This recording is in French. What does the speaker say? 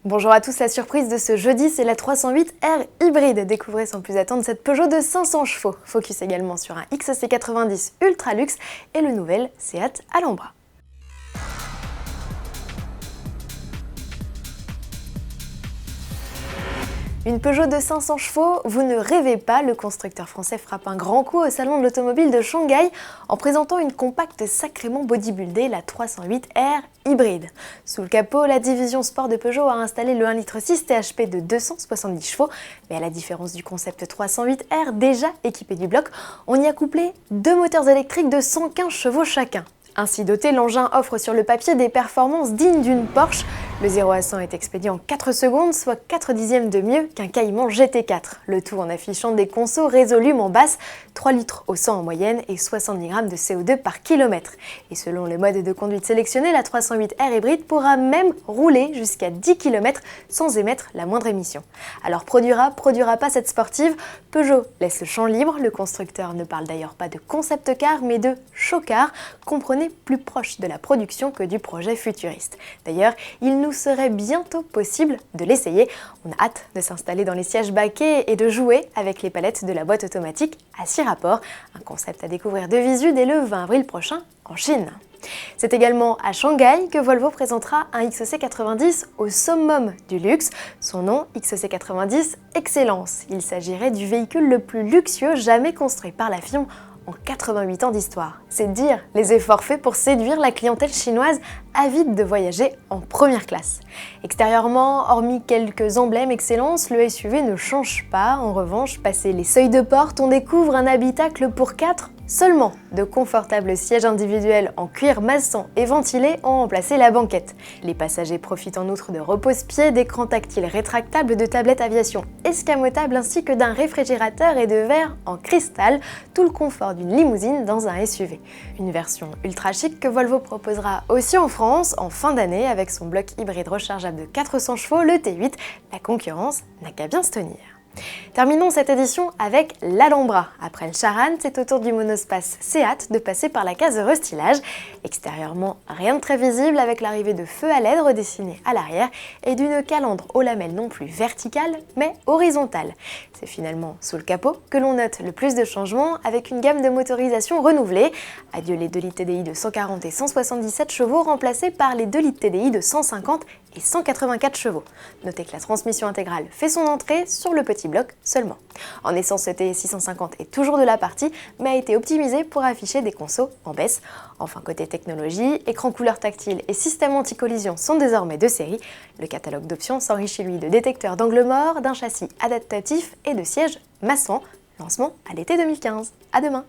Bonjour à tous, la surprise de ce jeudi, c'est la 308R hybride. Découvrez sans plus attendre cette Peugeot de 500 chevaux. Focus également sur un XC90 Ultra Luxe et le nouvel Seat Alhambra. Une Peugeot de 500 chevaux, vous ne rêvez pas, le constructeur français frappe un grand coup au salon de l'automobile de Shanghai en présentant une compacte sacrément bodybuildée, la 308R hybride. Sous le capot, la division sport de Peugeot a installé le 1,6 L THP de 270 chevaux, mais à la différence du concept 308R déjà équipé du bloc, on y a couplé deux moteurs électriques de 115 chevaux chacun. Ainsi doté, l'engin offre sur le papier des performances dignes d'une Porsche. Le 0 à 100 est expédié en 4 secondes, soit 4 dixièmes de mieux qu'un Cayman GT4. Le tout en affichant des consos résolument basses, 3 litres au 100 en moyenne et 70 grammes de CO2 par kilomètre. Et selon le mode de conduite sélectionné, la 308R hybride pourra même rouler jusqu'à 10 km sans émettre la moindre émission. Alors produira pas cette sportive, Peugeot laisse le champ libre. Le constructeur ne parle d'ailleurs pas de concept car mais de show car, comprenez plus proche de la production que du projet futuriste. D'ailleurs, il nous serait bientôt possible de l'essayer. On a hâte de s'installer dans les sièges baquets et de jouer avec les palettes de la boîte automatique à 6 rapports, un concept à découvrir de visu dès le 20 avril prochain en Chine. C'est également à Shanghai que Volvo présentera un XC90 au summum du luxe, son nom XC90 Excellence. Il s'agirait du véhicule le plus luxueux jamais construit par la firme en 88 ans d'histoire. C'est dire les efforts faits pour séduire la clientèle chinoise avide de voyager en première classe. Extérieurement, hormis quelques emblèmes Excellence, le SUV ne change pas. En revanche, passé les seuils de porte, on découvre un habitacle pour 4 seulement. De confortables sièges individuels en cuir maçon et ventilés ont remplacé la banquette. Les passagers profitent en outre de repose-pieds, d'écrans tactiles rétractables, de tablettes aviation escamotables ainsi que d'un réfrigérateur et de verres en cristal, tout le confort d'une limousine dans un SUV. Une version ultra chic que Volvo proposera aussi en France en fin d'année avec son bloc hybride rechargeable de 400 chevaux, le T8. La concurrence n'a qu'à bien se tenir. Terminons cette édition avec l'Alhambra. Après le Charan, c'est au tour du monospace Seat de passer par la case restylage. Extérieurement, rien de très visible avec l'arrivée de feux à LED redessinés à l'arrière et d'une calandre aux lamelles non plus verticale mais horizontale. C'est finalement sous le capot que l'on note le plus de changements avec une gamme de motorisation renouvelée. Adieu les 2 litres TDI de 140 et 177 chevaux remplacés par les 2 litres TDI de 150 et 184 chevaux. Notez que la transmission intégrale fait son entrée sur le petit bloc seulement. En essence, ce TS650 est toujours de la partie, mais a été optimisé pour afficher des consos en baisse. Enfin, côté technologie, écran couleur tactile et système anti-collision sont désormais de série. Le catalogue d'options s'enrichit lui de détecteurs d'angle mort, d'un châssis adaptatif et de sièges maçons. Lancement à l'été 2015. À demain!